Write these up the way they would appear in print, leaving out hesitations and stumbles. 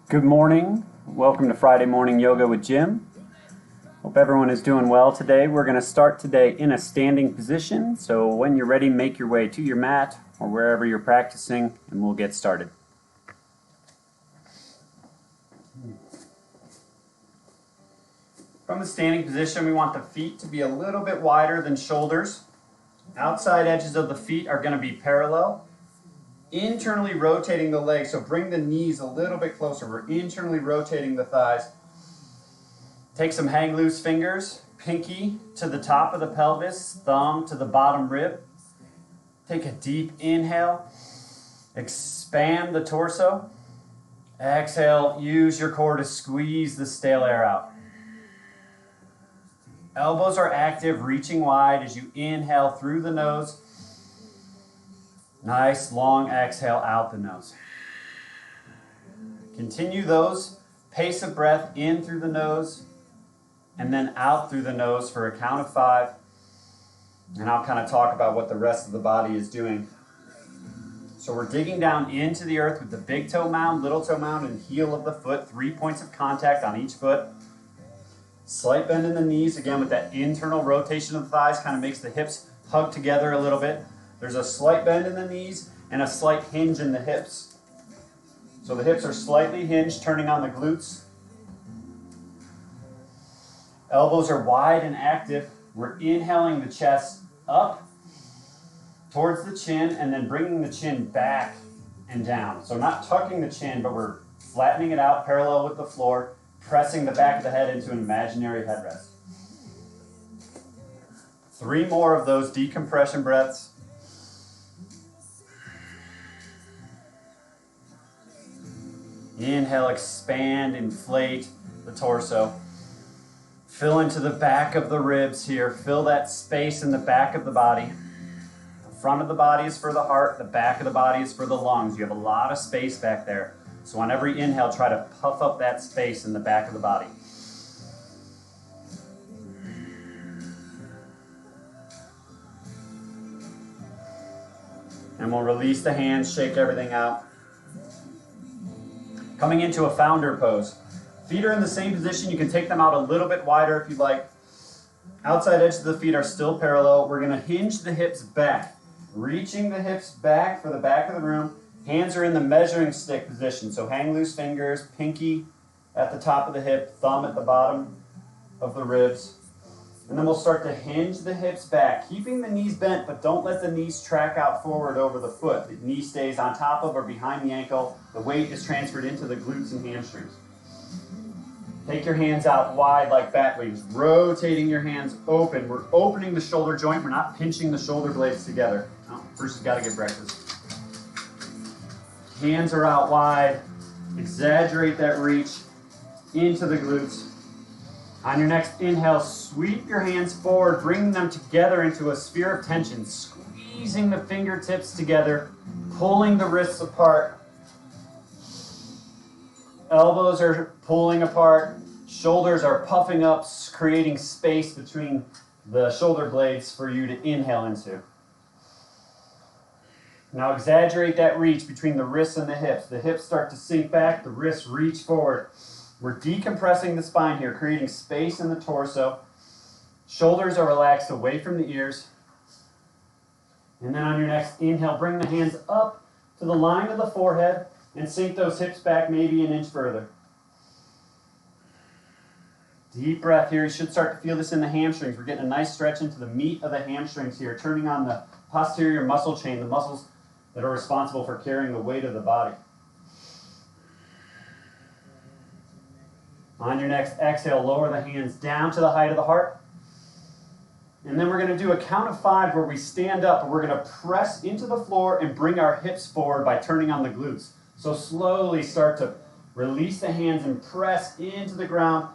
Good morning. Welcome to Friday Morning Yoga with Jim. Hope everyone is doing well today. We're going to start today in a standing position. So when you're ready, make your way to your mat or wherever you're practicing, and we'll get started. From the standing position, we want the feet to be a little bit wider than shoulders. Outside edges of the feet are going to be parallel. Internally rotating the legs, so bring the knees a little bit closer. We're internally rotating the thighs. Take some hang loose fingers, pinky to the top of the pelvis, thumb to the bottom rib. Take a deep inhale. Expand the torso. Exhale, use your core to squeeze the stale air out. Elbows are active, reaching wide as you inhale through the nose. Nice long exhale out the nose. Continue those pace of breath in through the nose and then out through the nose for a count of 5. And I'll kind of talk about what the rest of the body is doing. So we're digging down into the earth with the big toe mound, little toe mound, and heel of the foot. 3 points of contact on each foot. Slight bend in the knees, again with that internal rotation of the thighs, kind of makes the hips hug together a little bit. There's a slight bend in the knees and a slight hinge in the hips. So the hips are slightly hinged, turning on the glutes. Elbows are wide and active. We're inhaling the chest up towards the chin and then bringing the chin back and down. So not tucking the chin, but we're flattening it out parallel with the floor, pressing the back of the head into an imaginary headrest. 3 more of those decompression breaths. Inhale, expand, inflate the torso. Fill into the back of the ribs here. Fill that space in the back of the body. The front of the body is for the heart. The back of the body is for the lungs. You have a lot of space back there. So on every inhale, try to puff up that space in the back of the body. And we'll release the hands, shake everything out. Coming into a founder pose. Feet are in the same position. You can take them out a little bit wider if you'd like. Outside edges of the feet are still parallel. We're going to hinge the hips back. Reaching the hips back for the back of the room. Hands are in the measuring stick position. So hang loose fingers, pinky at the top of the hip, thumb at the bottom of the ribs. And then we'll start to hinge the hips back, keeping the knees bent, but don't let the knees track out forward over the foot. The knee stays on top of or behind the ankle. The weight is transferred into the glutes and hamstrings. Take your hands out wide like bat wings, rotating your hands open. We're opening the shoulder joint. We're not pinching the shoulder blades together. Oh, first, you've got to get breakfast. Hands are out wide. Exaggerate that reach into the glutes. On your next inhale, sweep your hands forward, bring them together into a sphere of tension, squeezing the fingertips together, pulling the wrists apart. Elbows are pulling apart, shoulders are puffing up, creating space between the shoulder blades for you to inhale into. Now exaggerate that reach between the wrists and the hips. The hips start to sink back, the wrists reach forward. We're decompressing the spine here, creating space in the torso. Shoulders are relaxed away from the ears. And then on your next inhale, bring the hands up to the line of the forehead and sink those hips back maybe an inch further. Deep breath here. You should start to feel this in the hamstrings. We're getting a nice stretch into the meat of the hamstrings here, turning on the posterior muscle chain, the muscles that are responsible for carrying the weight of the body. On your next exhale, lower the hands down to the height of the heart. And then we're going to do a count of 5 where we stand up and we're going to press into the floor and bring our hips forward by turning on the glutes. So slowly start to release the hands and press into the ground,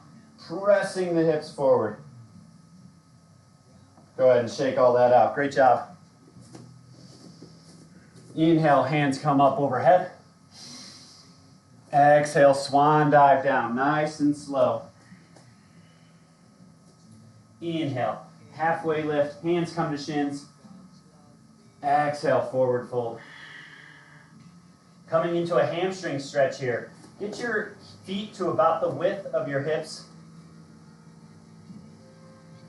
pressing the hips forward. Go ahead and shake all that out. Great job. Inhale, hands come up overhead. Exhale, swan dive down, nice and slow. Inhale, halfway lift, hands come to shins. Exhale, forward fold. Coming into a hamstring stretch here. Get your feet to about the width of your hips.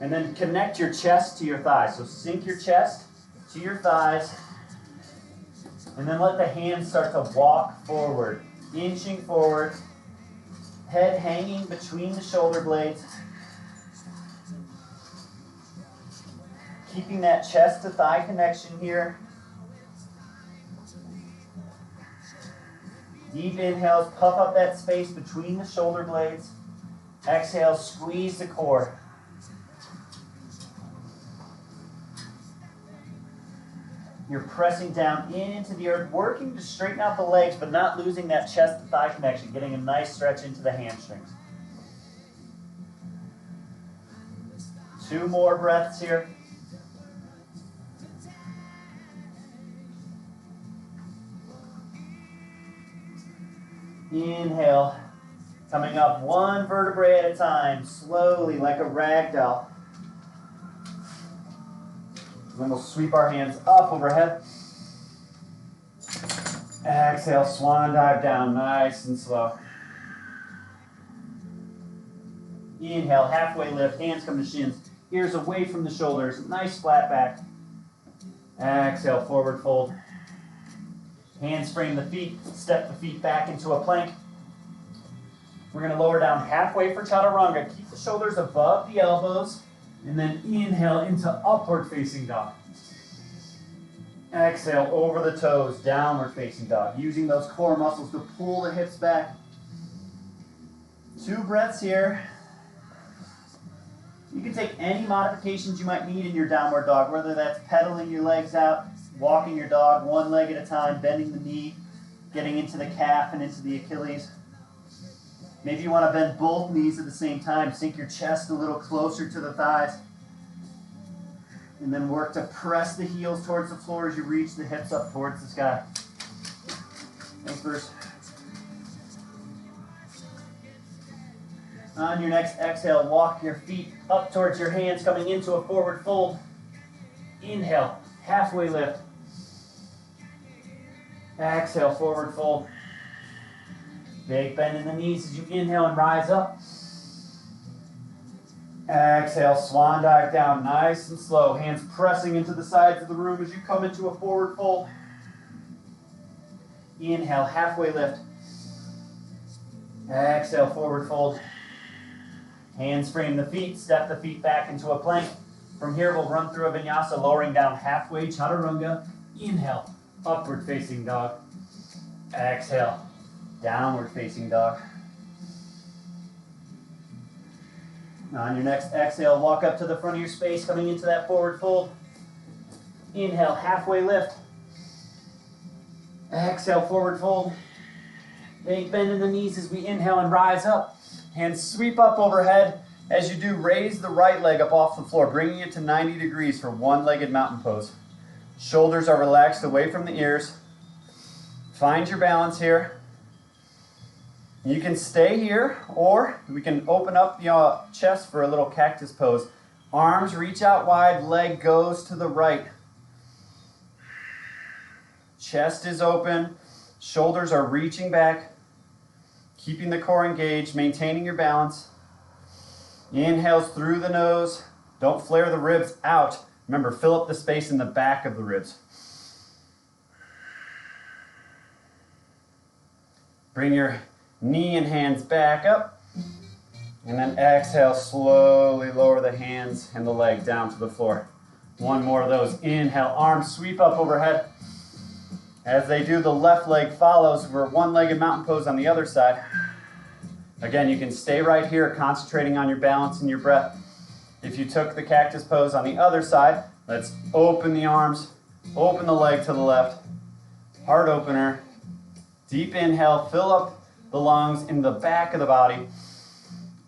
And then connect your chest to your thighs. So sink your chest to your thighs. And then let the hands start to walk forward, inching forward. Head hanging between the shoulder blades. Keeping that chest to thigh connection here. Deep inhales, puff up that space between the shoulder blades. Exhale, squeeze the core. You're pressing down into the earth, working to straighten out the legs, but not losing that chest to thigh connection, getting a nice stretch into the hamstrings. 2 more breaths here. Inhale, coming up 1 vertebrae at a time, slowly like a rag doll. Then we'll sweep our hands up overhead. Exhale, swan dive down, nice and slow. Inhale, halfway lift, hands come to shins, ears away from the shoulders, nice flat back. Exhale, forward fold. Hands frame the feet, step the feet back into a plank. We're going to lower down halfway for chaturanga. Keep the shoulders above the elbows, and then inhale into upward facing dog. Exhale over the toes, downward facing dog. Using those core muscles to pull the hips back. 2 breaths here. You can take any modifications you might need in your downward dog, whether that's pedaling your legs out, walking your dog 1 leg at a time, bending the knee, getting into the calf and into the Achilles. Maybe you want to bend both knees at the same time. Sink your chest a little closer to the thighs. And then work to press the heels towards the floor as you reach the hips up towards the sky. Thanks, Bruce. On your next exhale, walk your feet up towards your hands, coming into a forward fold. Inhale, halfway lift. Exhale, forward fold. Big bend in the knees as you inhale and rise up. Exhale, swan dive down, nice and slow. Hands pressing into the sides of the room as you come into a forward fold. Inhale, halfway lift. Exhale, forward fold. Hands frame the feet, step the feet back into a plank. From here, we'll run through a vinyasa, lowering down halfway, chaturanga. Inhale, upward facing dog. Exhale, downward facing dog. On your next exhale, walk up to the front of your space, coming into that forward fold. Inhale, halfway lift. Exhale, forward fold. Big bend in the knees as we inhale and rise up. Hands sweep up overhead. As you do, raise the right leg up off the floor, bringing it to 90 degrees for 1-legged mountain pose. Shoulders are relaxed away from the ears. Find your balance here. You can stay here, or we can open up the chest for a little cactus pose. Arms reach out wide, leg goes to the right. Chest is open, shoulders are reaching back, keeping the core engaged, maintaining your balance. Inhales through the nose. Don't flare the ribs out. Remember, fill up the space in the back of the ribs. Bring your knee and hands back up. And then exhale, slowly lower the hands and the leg down to the floor. 1 more of those. Inhale, arms sweep up overhead. As they do, the left leg follows for 1-legged mountain pose on the other side. Again, you can stay right here, concentrating on your balance and your breath. If you took the cactus pose on the other side, let's open the arms, open the leg to the left. Heart opener. Deep inhale, fill up the lungs in the back of the body.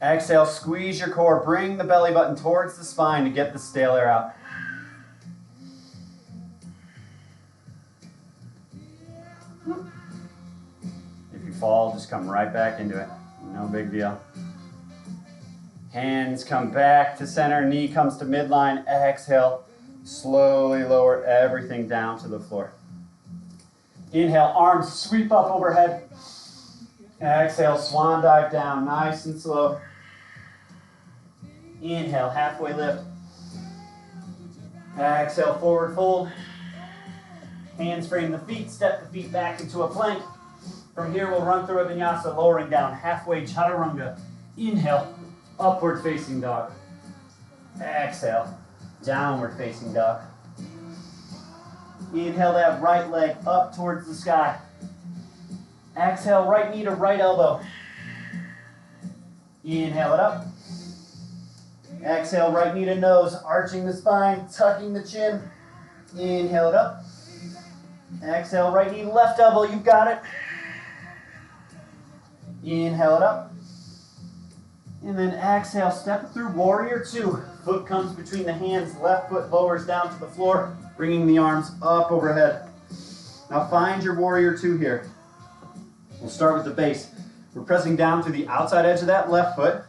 Exhale, squeeze your core, bring the belly button towards the spine to get the stale air out. If you fall, just come right back into it. No big deal. Hands come back to center, knee comes to midline. Exhale, slowly lower everything down to the floor. Inhale, arms sweep up overhead. Exhale, swan dive down, nice and slow. Inhale, halfway lift. Exhale, forward fold. Hands frame the feet, step the feet back into a plank. From here, we'll run through a vinyasa, lowering down, halfway chaturanga. Inhale, upward facing dog. Exhale, downward facing dog. Inhale that right leg up towards the sky. Exhale, right knee to right elbow. Inhale it up. Exhale, right knee to nose, arching the spine, tucking the chin. Inhale it up. Exhale, right knee, left elbow, you've got it. Inhale it up. And then exhale, step through warrior two. Foot comes between the hands, left foot lowers down to the floor, bringing the arms up overhead. Now find your warrior two here. We'll start with the base. We're pressing down to the outside edge of that left foot,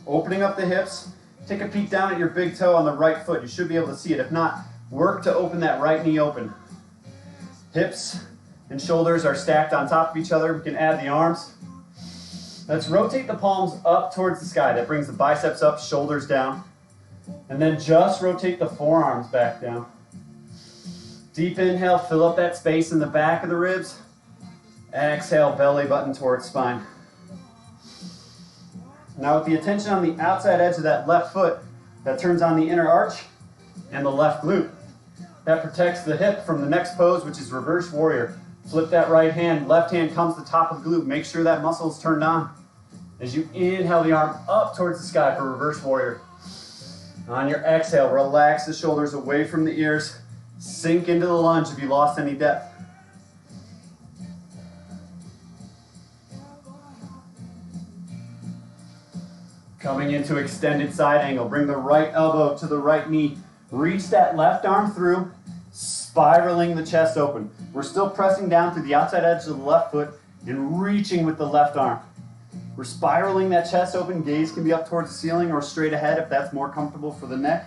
opening up the hips. Take a peek down at your big toe on the right foot. You should be able to see it. If not, work to open that right knee open. Hips and shoulders are stacked on top of each other. We can add the arms. Let's rotate the palms up towards the sky. That brings the biceps up, shoulders down. And then just rotate the forearms back down. Deep inhale, fill up that space in the back of the ribs. Exhale, belly button towards spine. Now with the attention on the outside edge of that left foot, that turns on the inner arch and the left glute. That protects the hip from the next pose, which is reverse warrior. Flip that right hand, left hand comes to the top of the glute. Make sure that muscle is turned on. As you inhale the arm up towards the sky for reverse warrior. On your exhale, relax the shoulders away from the ears. Sink into the lunge if you lost any depth. Coming into extended side angle. Bring the right elbow to the right knee. Reach that left arm through, spiraling the chest open. We're still pressing down through the outside edge of the left foot and reaching with the left arm. We're spiraling that chest open. Gaze can be up towards the ceiling or straight ahead if that's more comfortable for the neck.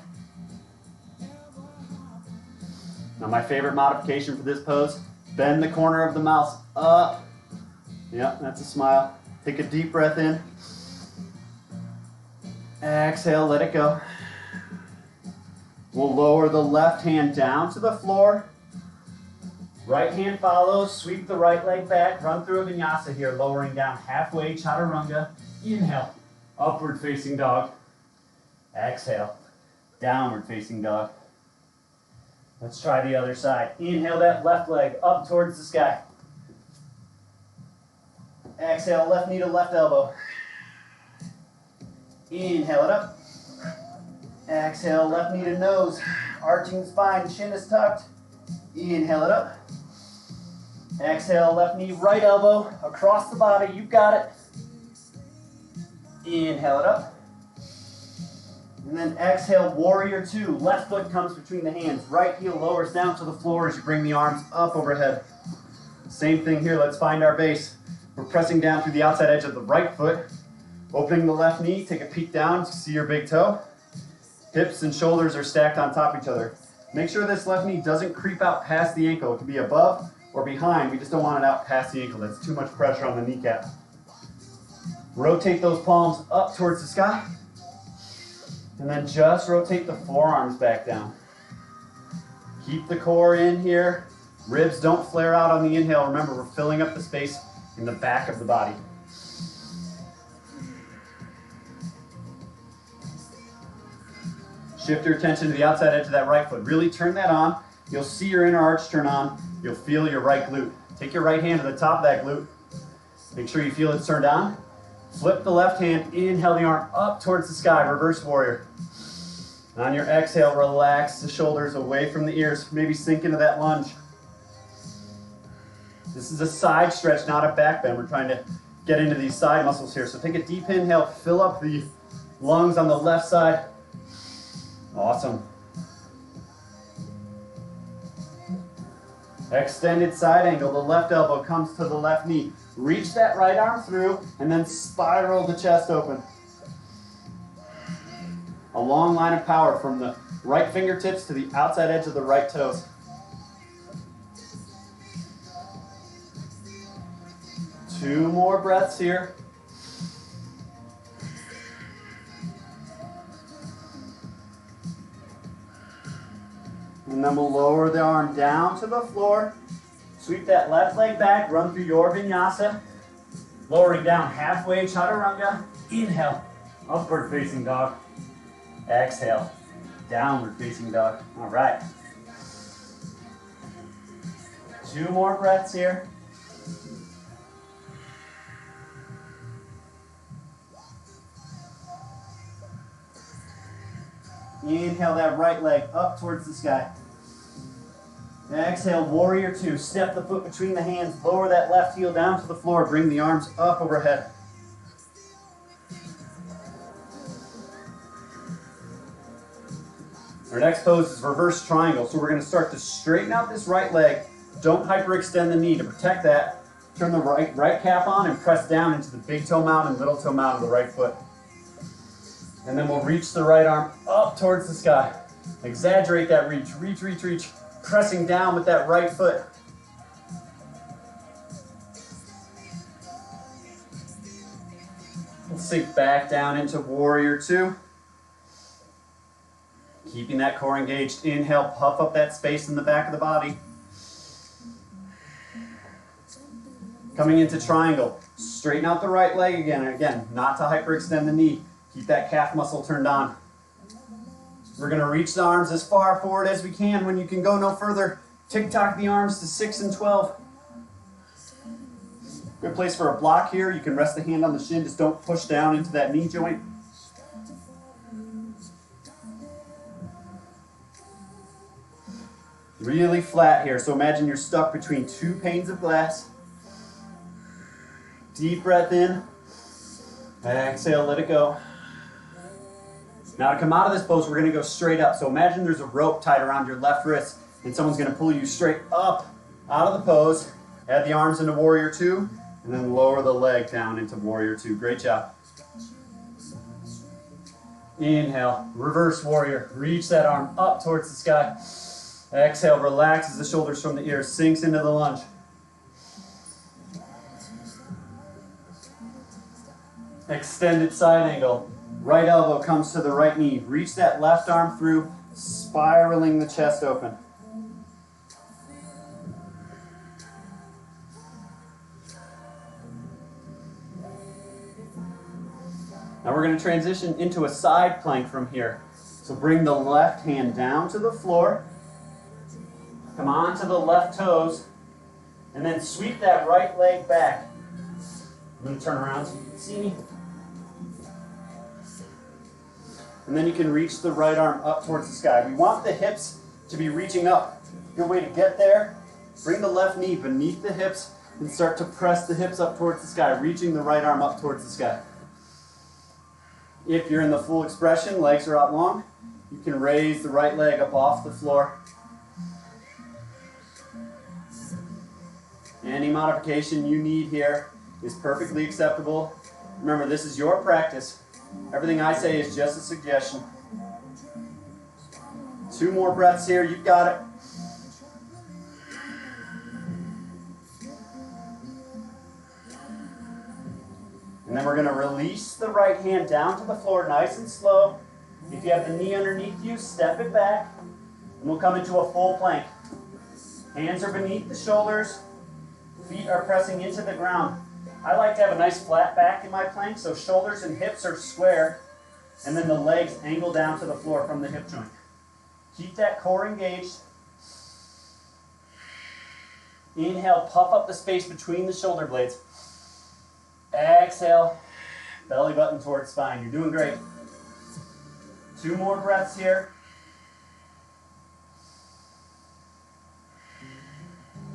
Now my favorite modification for this pose, bend the corner of the mouth up. Yep, that's a smile. Take a deep breath in. Exhale, let it go. We'll lower the left hand down to the floor. Right hand follows, sweep the right leg back, run through a vinyasa here, lowering down halfway, chaturanga. Inhale, upward facing dog. Exhale, downward facing dog. Let's try the other side. Inhale that left leg up towards the sky. Exhale, left knee to left elbow. Inhale it up. Exhale, left knee to nose. Arching the spine, chin is tucked. Inhale it up. Exhale, left knee, right elbow, across the body, you've got it. Inhale it up. And then exhale, warrior two. Left foot comes between the hands. Right heel lowers down to the floor as you bring the arms up overhead. Same thing here, let's find our base. We're pressing down through the outside edge of the right foot. Opening the left knee, take a peek down to see your big toe. Hips and shoulders are stacked on top of each other. Make sure this left knee doesn't creep out past the ankle. It can be above or behind. We just don't want it out past the ankle. That's too much pressure on the kneecap. Rotate those palms up towards the sky. And then just rotate the forearms back down. Keep the core in here. Ribs don't flare out on the inhale. Remember, we're filling up the space in the back of the body. Shift your attention to the outside edge of that right foot. Really turn that on. You'll see your inner arch turn on. You'll feel your right glute. Take your right hand to the top of that glute. Make sure you feel it's turned on. Flip the left hand, inhale the arm up towards the sky, reverse warrior. On your exhale, relax the shoulders away from the ears. Maybe sink into that lunge. This is a side stretch, not a back bend. We're trying to get into these side muscles here. So take a deep inhale, fill up the lungs on the left side. Awesome. Extended side angle. The left elbow comes to the left knee. Reach that right arm through and then spiral the chest open. A long line of power from the right fingertips to the outside edge of the right toes. 2 more breaths here. And then we'll lower the arm down to the floor. Sweep that left leg back, run through your vinyasa. Lowering down halfway, chaturanga. Inhale, upward facing dog. Exhale, downward facing dog. All right. 2 more breaths here. Inhale that right leg up towards the sky. Exhale, warrior 2. Step the foot between the hands. Lower that left heel down to the floor. Bring the arms up overhead. Our next pose is reverse triangle. So we're going to start to straighten out this right leg. Don't hyperextend the knee. To protect that, turn the right calf on and press down into the big toe mound and little toe mound of the right foot. And then we'll reach the right arm up towards the sky. Exaggerate that reach. Reach, reach, reach. Pressing down with that right foot. We'll sink back down into warrior 2. Keeping that core engaged. Inhale, puff up that space in the back of the body. Coming into triangle. Straighten out the right leg again. And again, not to hyperextend the knee. Keep that calf muscle turned on. We're going to reach the arms as far forward as we can. When you can go no further, tick-tock the arms to 6 and 12. Good place for a block here. You can rest the hand on the shin. Just don't push down into that knee joint. Really flat here. So imagine you're stuck between 2 panes of glass. Deep breath in. Exhale, let it go. Now to come out of this pose, we're going to go straight up. So imagine there's a rope tied around your left wrist and someone's going to pull you straight up out of the pose. Add the arms into warrior 2 and then lower the leg down into warrior 2. Great job. Inhale, reverse warrior. Reach that arm up towards the sky. Exhale, relaxes the shoulders from the ears, sinks into the lunge. Extended side angle. Right elbow comes to the right knee. Reach that left arm through, spiraling the chest open. Now we're going to transition into a side plank from here. So bring the left hand down to the floor. Come on to the left toes. And then sweep that right leg back. I'm going to turn around so you can see me. And then you can reach the right arm up towards the sky. We want the hips to be reaching up. Good way to get there, bring the left knee beneath the hips and start to press the hips up towards the sky, reaching the right arm up towards the sky. If you're in the full expression, legs are out long, you can raise the right leg up off the floor. Any modification you need here is perfectly acceptable. Remember, this is your practice. Everything I say is just a suggestion. 2 more breaths here. You've got it. And then we're going to release the right hand down to the floor nice and slow. If you have the knee underneath you, step it back. And we'll come into a full plank. Hands are beneath the shoulders. Feet are pressing into the ground. I like to have a nice flat back in my plank, so shoulders and hips are square, and then the legs angle down to the floor from the hip joint. Keep that core engaged. Inhale, puff up the space between the shoulder blades. Exhale, belly button towards spine. You're doing great. 2 more breaths here.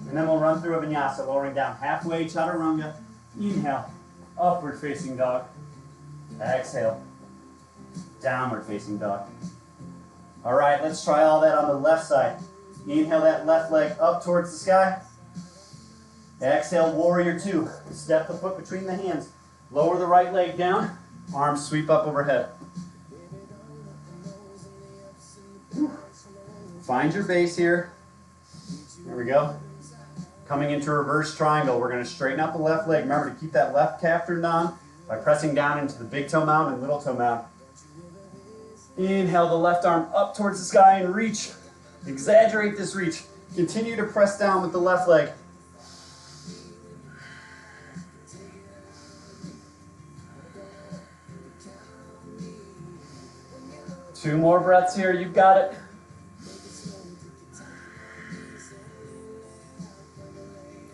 And then we'll run through a vinyasa, lowering down halfway, chaturanga. Inhale, upward facing dog. Exhale, downward facing dog. All right, let's try all that on the left side. Inhale that left leg up towards the sky. Exhale, warrior 2. Step the foot between the hands. Lower the right leg down. Arms sweep up overhead. Find your base here. There we go. Coming into reverse triangle, we're going to straighten out the left leg. Remember to keep that left calf turned on by pressing down into the big toe mound and little toe mound. Inhale the left arm up towards the sky and reach. Exaggerate this reach. Continue to press down with the left leg. Two more breaths here, you've got it.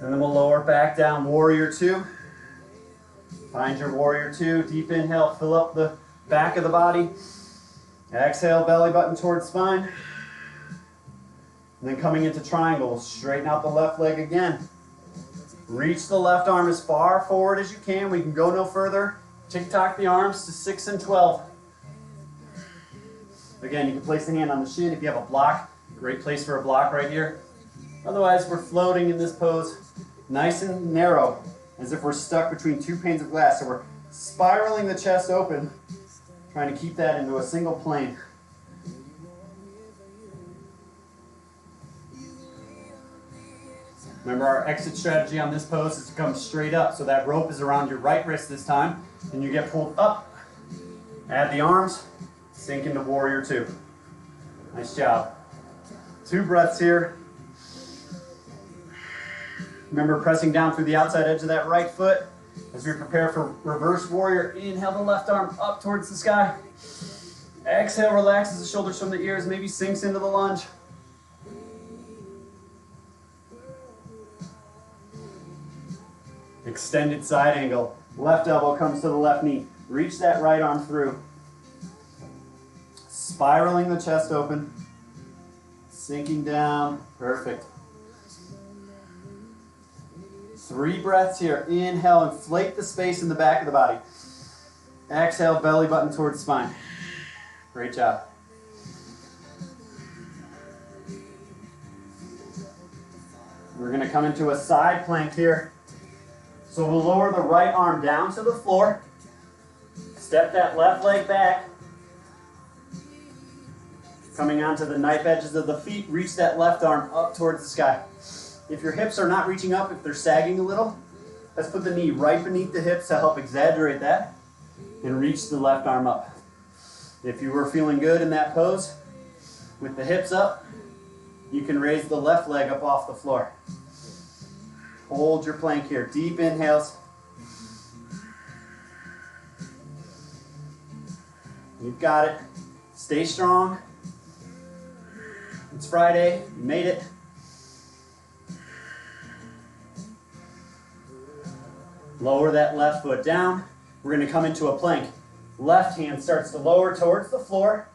And then we'll lower back down, warrior two. Find your warrior two, deep inhale, fill up the back of the body. Exhale, belly button towards spine. And then coming into triangle, straighten out the left leg again. Reach the left arm as far forward as you can. We can go no further. Tick-tock the arms to 6 and 12. Again, you can place the hand on the shin if you have a block. Great place for a block right here. Otherwise, we're floating in this pose nice and narrow, as if we're stuck between two panes of glass. So we're spiraling the chest open, trying to keep that into a single plane. Remember, our exit strategy on this pose is to come straight up. So that rope is around your right wrist this time, and you get pulled up. Add the arms, sink into warrior two. Nice job. 2 breaths here. Remember pressing down through the outside edge of that right foot. As we prepare for reverse warrior, inhale the left arm up towards the sky. Exhale, relaxes the shoulders from the ears, maybe sinks into the lunge. Extended side angle. Left elbow comes to the left knee. Reach that right arm through. Spiraling the chest open. Sinking down. Perfect. 3 breaths here. Inhale, inflate the space in the back of the body. Exhale, belly button towards spine. Great job. We're going to come into a side plank here. So we'll lower the right arm down to the floor. Step that left leg back. Coming onto the knife edges of the feet, reach that left arm up towards the sky. If your hips are not reaching up, if they're sagging a little, let's put the knee right beneath the hips to help exaggerate that and reach the left arm up. If you were feeling good in that pose, with the hips up, you can raise the left leg up off the floor. Hold your plank here. Deep inhales. You've got it. Stay strong. It's Friday. You made it. Lower that left foot down. We're going to come into a plank. Left hand starts to lower towards the floor.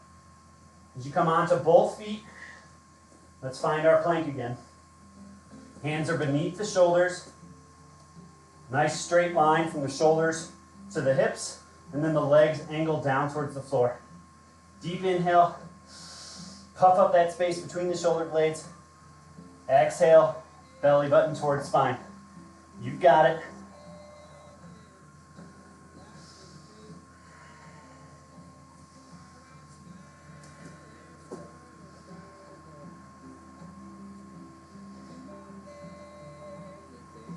As you come onto both feet, let's find our plank again. Hands are beneath the shoulders. Nice straight line from the shoulders to the hips, and then the legs angle down towards the floor. Deep inhale. Puff up that space between the shoulder blades. Exhale, belly button towards spine. You've got it.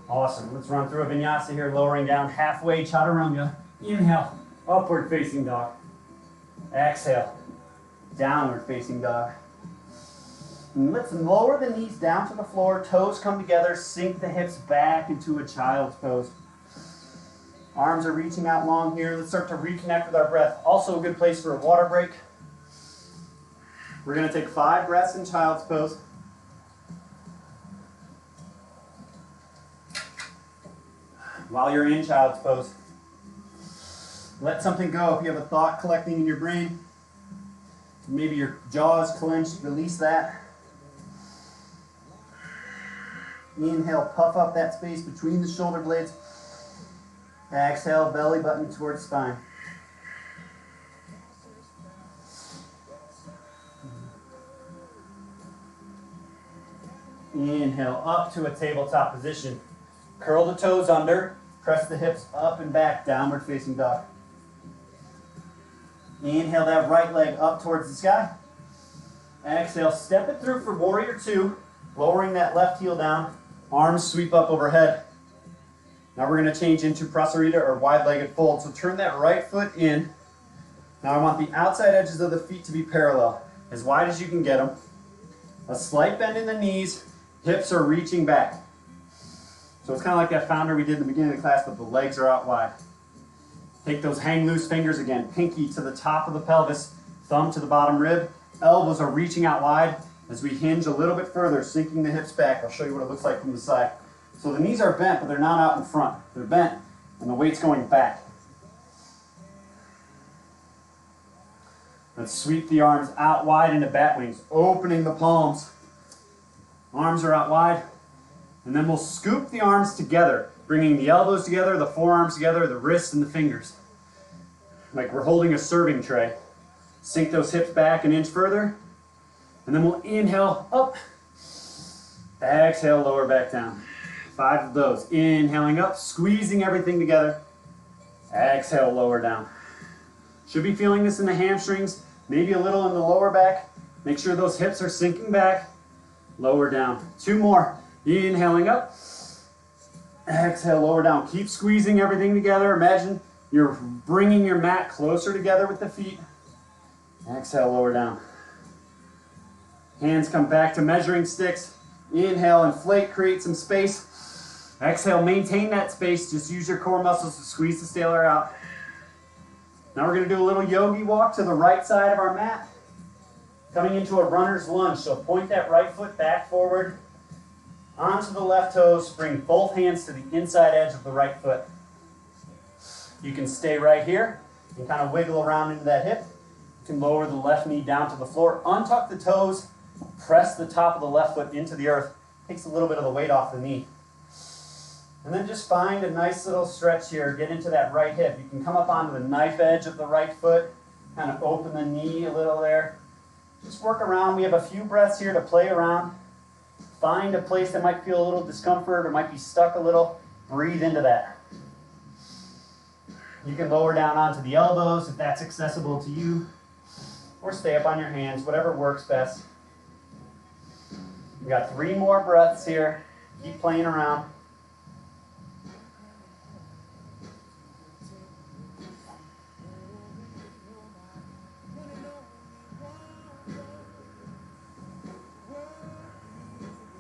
Awesome. Let's run through a vinyasa here, lowering down halfway, chaturanga. Inhale, upward facing dog. Exhale, downward facing dog. And let's lower the knees down to the floor, toes come together, sink the hips back into a child's pose. Arms are reaching out long here. Let's start to reconnect with our breath. Also a good place for a water break. We're going to take 5 breaths in child's pose. While you're in child's pose, let something go. If you have a thought collecting in your brain, maybe your jaw is clenched, release that. Inhale, puff up that space between the shoulder blades. Exhale, belly button towards spine. Inhale, up to a tabletop position. Curl the toes under, press the hips up and back, downward facing dog. Inhale that right leg up towards the sky. Exhale, step it through for warrior two, lowering that left heel down. Arms sweep up overhead. Now we're going to change into prasarita or wide-legged fold. So turn that right foot in. Now I want the outside edges of the feet to be parallel, as wide as you can get them. A slight bend in the knees, hips are reaching back. So it's kind of like that founder we did in the beginning of the class, but the legs are out wide. Take those hang loose fingers again, pinky to the top of the pelvis, thumb to the bottom rib. Elbows are reaching out wide as we hinge a little bit further, sinking the hips back. I'll show you what it looks like from the side. So the knees are bent, but they're not out in front. They're bent, and the weight's going back. Let's sweep the arms out wide into bat wings, opening the palms. Arms are out wide. And then we'll scoop the arms together, bringing the elbows together, the forearms together, the wrists and the fingers. Like we're holding a serving tray. Sink those hips back an inch further. And then we'll inhale up. Exhale, lower back down. 5 of those. Inhaling up, squeezing everything together. Exhale, lower down. Should be feeling this in the hamstrings, maybe a little in the lower back. Make sure those hips are sinking back. Lower down. 2 more. Inhaling up. Exhale, lower down. Keep squeezing everything together. Imagine you're bringing your mat closer together with the feet. Exhale, lower down. Hands come back to measuring sticks. Inhale, inflate, create some space. Exhale, maintain that space. Just use your core muscles to squeeze the scalar out. Now we're going to do a little yogi walk to the right side of our mat. Coming into a runner's lunge. So point that right foot back forward. Onto the left toes. Bring both hands to the inside edge of the right foot. You can stay right here and kind of wiggle around into that hip. You can lower the left knee down to the floor. Untuck the toes. Press the top of the left foot into the earth. Takes a little bit of the weight off the knee. And then just find a nice little stretch here. Get into that right hip. You can come up onto the knife edge of the right foot. Kind of open the knee a little there. Just work around. We have a few breaths here to play around. Find a place that might feel a little discomfort or might be stuck a little. Breathe into that. You can lower down onto the elbows if that's accessible to you. Or stay up on your hands, whatever works best. We've got 3 more breaths here. Keep playing around.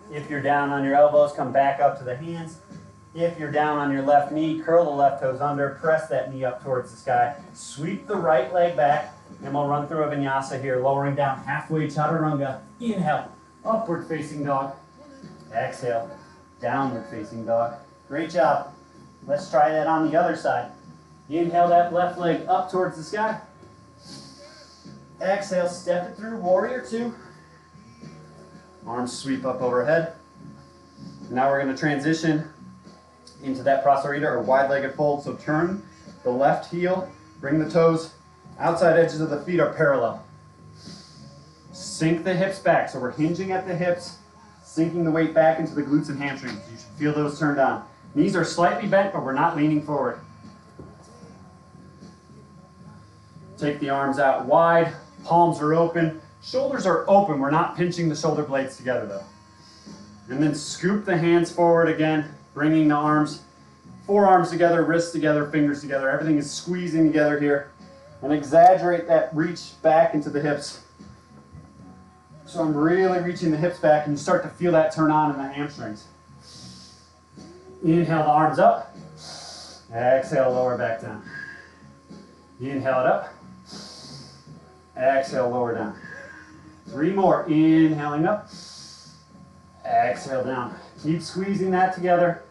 If you're down on your elbows, come back up to the hands. If you're down on your left knee, curl the left toes under, press that knee up towards the sky. Sweep the right leg back, and we'll run through a vinyasa here, lowering down halfway chaturanga. Inhale, upward facing dog. Exhale, downward facing dog. Great job. Let's try that on the other side. Inhale that left leg up towards the sky. Exhale, step it through, warrior 2. Arms sweep up overhead. Now we're going to transition into that prasarita or wide-legged fold. So turn the left heel, bring the toes, outside edges of the feet are parallel. Sink the hips back. So we're hinging at the hips, sinking the weight back into the glutes and hamstrings. You should feel those turned on. Knees are slightly bent, but we're not leaning forward. Take the arms out wide, palms are open. Shoulders are open. We're not pinching the shoulder blades together though. And then scoop the hands forward again, bringing the arms, forearms together, wrists together, fingers together. Everything is squeezing together here. And exaggerate that reach back into the hips. So I'm really reaching the hips back and you start to feel that turn on in the hamstrings. Inhale the arms up. Exhale, lower back down. Inhale it up. Exhale, lower down. 3 more. Inhaling up. Exhale down. Keep squeezing that together.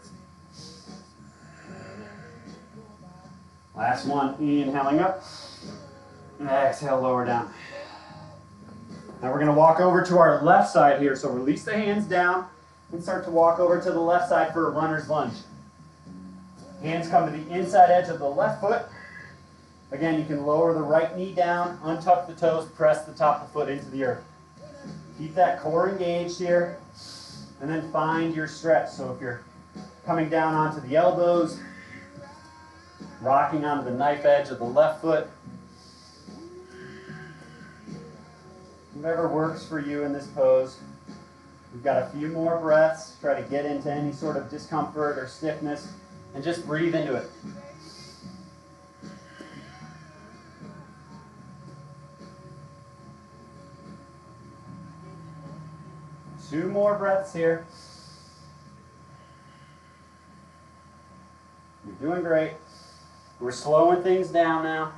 Last one. Inhaling up. Exhale, lower down. Now we're going to walk over to our left side here. So release the hands down and start to walk over to the left side for a runner's lunge. Hands come to the inside edge of the left foot. Again, you can lower the right knee down, untuck the toes, press the top of the foot into the earth. Keep that core engaged here, and then find your stretch. So if you're coming down onto the elbows, rocking onto the knife edge of the left foot, whatever works for you in this pose. We've got a few more breaths. Try to get into any sort of discomfort or stiffness and just breathe into it. Two more breaths here. You're doing great. We're slowing things down now.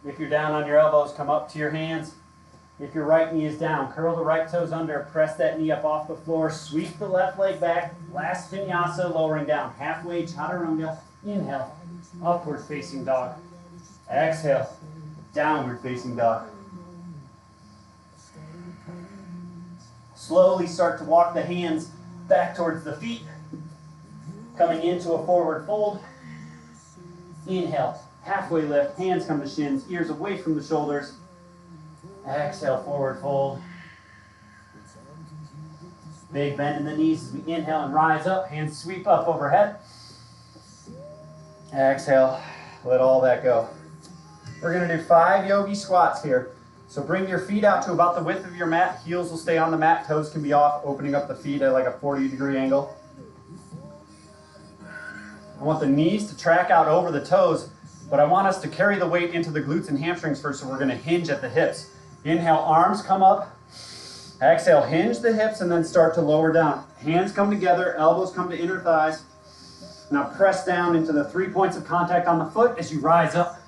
If you're down on your elbows, come up to your hands. If your right knee is down, curl the right toes under, press that knee up off the floor, sweep the left leg back. Last vinyasa, lowering down. Halfway chaturanga. Inhale, upward facing dog. Exhale, downward facing dog. Slowly start to walk the hands back towards the feet, coming into a forward fold. Inhale, halfway lift, hands come to shins, ears away from the shoulders. Exhale, forward fold. Big bend in the knees as we inhale and rise up, hands sweep up overhead. Exhale, let all that go. We're going to do 5 yogi squats here. So bring your feet out to about the width of your mat. Heels will stay on the mat. Toes can be off, opening up the feet at like a 40-degree angle. I want the knees to track out over the toes, but I want us to carry the weight into the glutes and hamstrings first, so we're going to hinge at the hips. Inhale, arms come up. Exhale, hinge the hips and then start to lower down. Hands come together, elbows come to inner thighs. Now press down into the 3 points of contact on the foot as you rise up.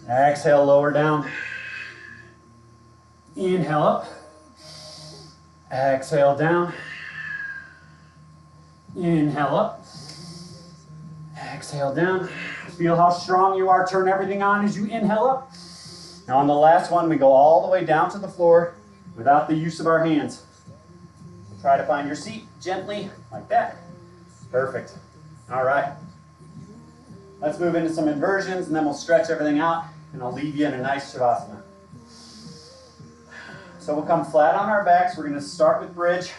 Exhale, lower down. Inhale up. Exhale down. Inhale up. Exhale down. Feel how strong you are. Turn everything on as you inhale up. Now on the last one, we go all the way down to the floor without the use of our hands. Try to find your seat gently, like that. Perfect. All right. Let's move into some inversions, and then we'll stretch everything out, and I'll leave you in a nice Shavasana. So we'll come flat on our backs. We're going to start with bridge.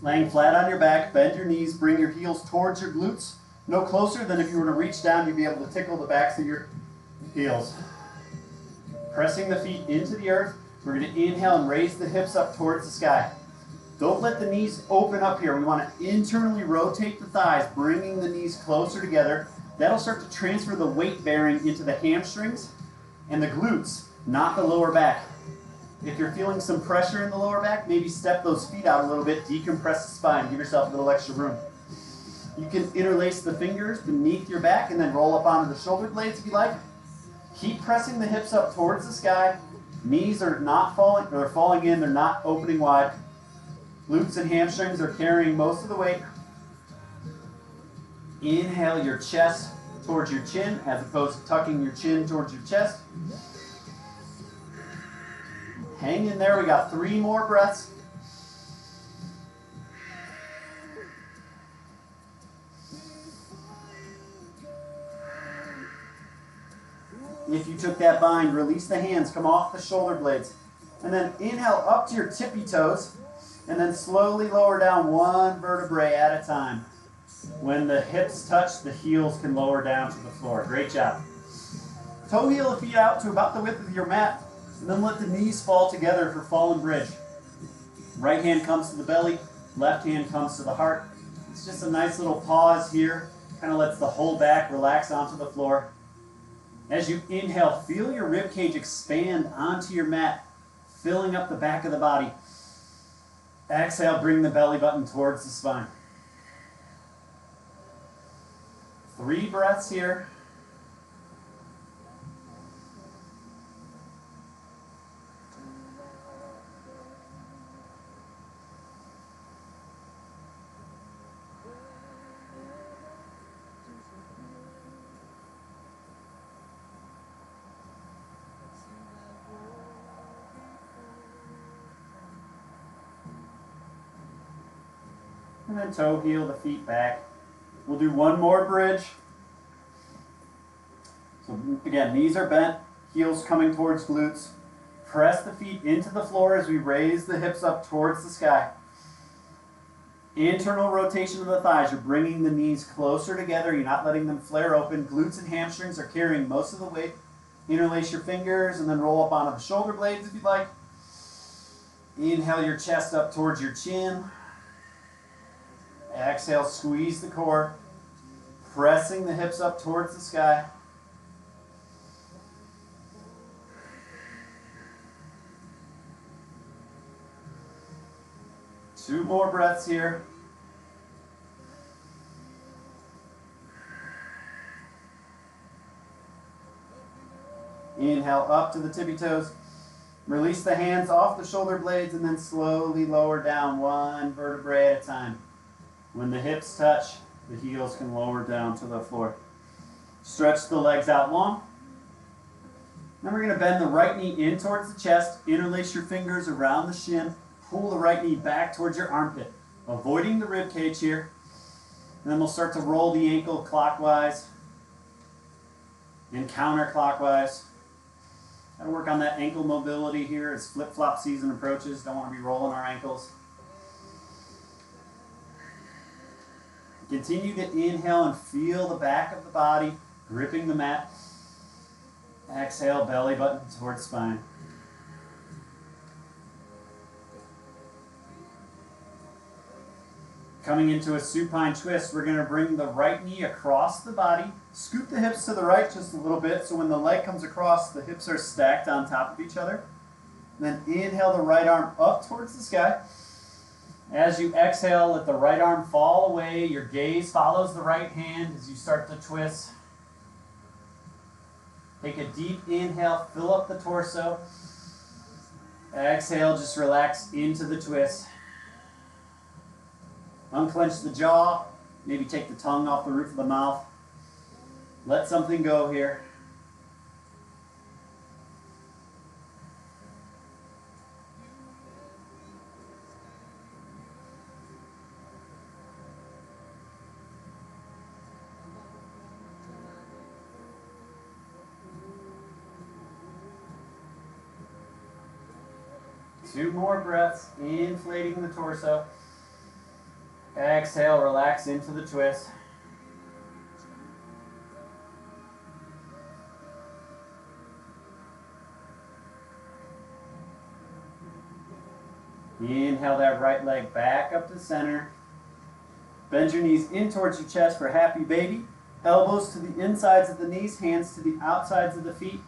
Laying flat on your back, bend your knees, bring your heels towards your glutes. No closer than if you were to reach down, you'd be able to tickle the backs of your heels. Pressing the feet into the earth. We're going to inhale and raise the hips up towards the sky. Don't let the knees open up here. We want to internally rotate the thighs, bringing the knees closer together. That'll start to transfer the weight bearing into the hamstrings and the glutes, not the lower back. If you're feeling some pressure in the lower back, maybe step those feet out a little bit, decompress the spine, give yourself a little extra room. You can interlace the fingers beneath your back and then roll up onto the shoulder blades if you like. Keep pressing the hips up towards the sky. Knees are not falling, they're falling in, they're not opening wide. Glutes and hamstrings are carrying most of the weight. Inhale your chest towards your chin as opposed to tucking your chin towards your chest. Hang in there, we got 3 more breaths. If you took that bind, release the hands, come off the shoulder blades. And then inhale up to your tippy toes, and then slowly lower down 1 vertebrae at a time. When the hips touch, the heels can lower down to the floor. Great job. Toe heel the feet out to about the width of your mat, and then let the knees fall together for fallen bridge. Right hand comes to the belly, left hand comes to the heart. It's just a nice little pause here. Kind of lets the whole back relax onto the floor. As you inhale, feel your rib cage expand onto your mat, filling up the back of the body. Exhale, bring the belly button towards the spine. 3 breaths here. And then toe heel the feet back. We'll do 1 more bridge. So again, knees are bent, heels coming towards glutes. Press the feet into the floor as we raise the hips up towards the sky. Internal rotation of the thighs. You're bringing the knees closer together. You're not letting them flare open. Glutes and hamstrings are carrying most of the weight. Interlace your fingers and then roll up onto the shoulder blades if you'd like. Inhale your chest up towards your chin. Exhale, squeeze the core, pressing the hips up towards the sky. Two more breaths here. Inhale up to the tippy toes. Release the hands off the shoulder blades and then slowly lower down one vertebrae at a time. When the hips touch, the heels can lower down to the floor. Stretch the legs out long. Then we're going to bend the right knee in towards the chest. Interlace your fingers around the shin. Pull the right knee back towards your armpit, avoiding the rib cage here. And then we'll start to roll the ankle clockwise and counterclockwise. Got to work on that ankle mobility here as flip-flop season approaches. Don't want to be rolling our ankles. Continue to inhale and feel the back of the body gripping the mat. Exhale, belly button towards spine. Coming into a supine twist, we're going to bring the right knee across the body. Scoop the hips to the right just a little bit so when the leg comes across, the hips are stacked on top of each other. And then inhale the right arm up towards the sky. As you exhale, let the right arm fall away. Your gaze follows the right hand as you start to twist. Take a deep inhale, fill up the torso. Exhale, just relax into the twist. Unclench the jaw, maybe take the tongue off the roof of the mouth. Let something go here. Two more breaths, inflating the torso. Exhale, relax into the twist. Inhale that right leg back up to center. Bend your knees in towards your chest for happy baby. Elbows to the insides of the knees, hands to the outsides of the feet.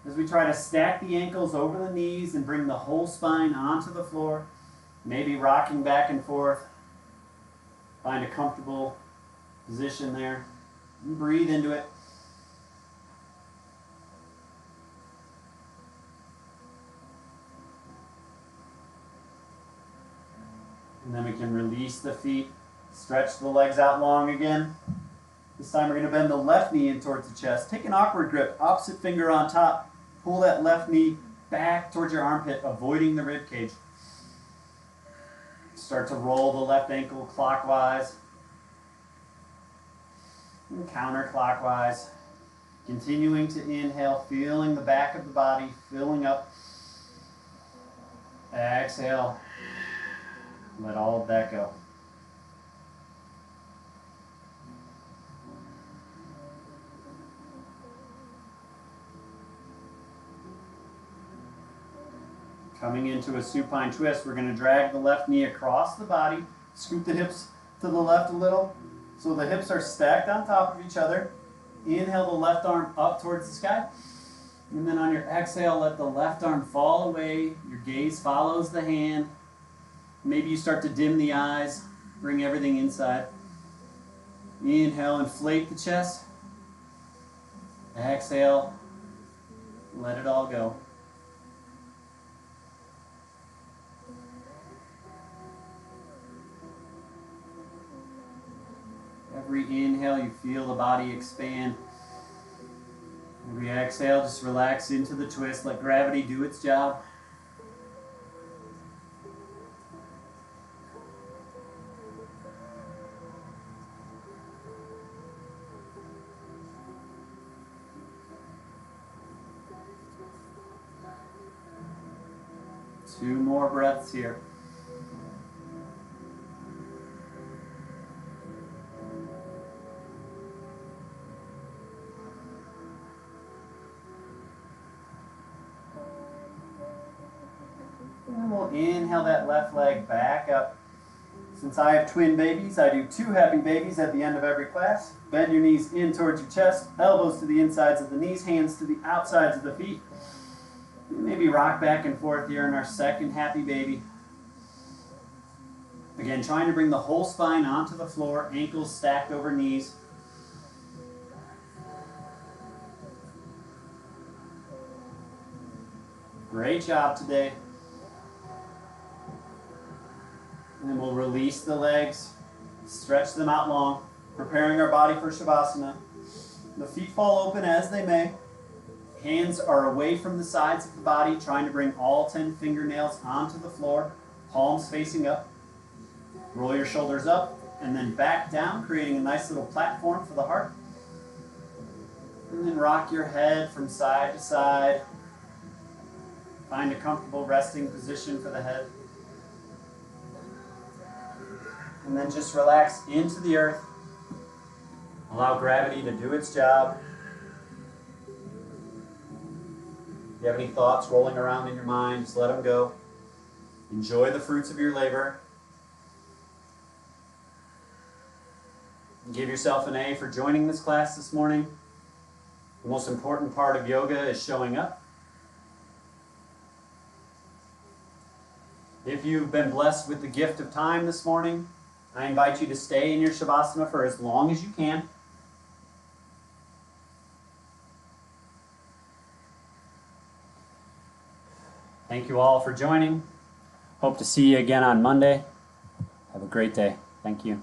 As we try to stack the ankles over the knees and bring the whole spine onto the floor. Maybe rocking back and forth. Find a comfortable position there. And breathe into it. And then we can release the feet. Stretch the legs out long again. This time we're going to bend the left knee in towards the chest. Take an awkward grip. Opposite finger on top. Pull that left knee back towards your armpit, avoiding the rib cage. Start to roll the left ankle clockwise and counterclockwise. Continuing to inhale, feeling the back of the body filling up. Exhale. Let all of that go. Coming into a supine twist, we're going to drag the left knee across the body, scoop the hips to the left a little, so the hips are stacked on top of each other. Inhale the left arm up towards the sky, and then on your exhale, let the left arm fall away. Your gaze follows the hand. Maybe you start to dim the eyes, bring everything inside. Inhale, inflate the chest. Exhale, let it all go. Every inhale, you feel the body expand. Every exhale, just relax into the twist. Let gravity do its job. Two more breaths here. inhale that left leg back up. Since I have twin babies, I do 2 happy babies at the end of every class. Bend your knees in towards your chest, elbows to the insides of the knees, hands to the outsides of the feet. Maybe rock back and forth here in our second happy baby. Again, trying to bring the whole spine onto the floor, ankles stacked over knees. Great job today. And then we'll release the legs, stretch them out long, preparing our body for Shavasana. The feet fall open as they may. Hands are away from the sides of the body, trying to bring all 10 fingernails onto the floor, palms facing up. Roll your shoulders up and then back down, creating a nice little platform for the heart. And then rock your head from side to side. Find a comfortable resting position for the head. And then just relax into the earth. Allow gravity to do its job. If you have any thoughts rolling around in your mind, just let them go. Enjoy the fruits of your labor. Give yourself an A for joining this class this morning. The most important part of yoga is showing up. If you've been blessed with the gift of time this morning, I invite you to stay in your Shavasana for as long as you can. Thank you all for joining. Hope to see you again on Monday. Have a great day. Thank you.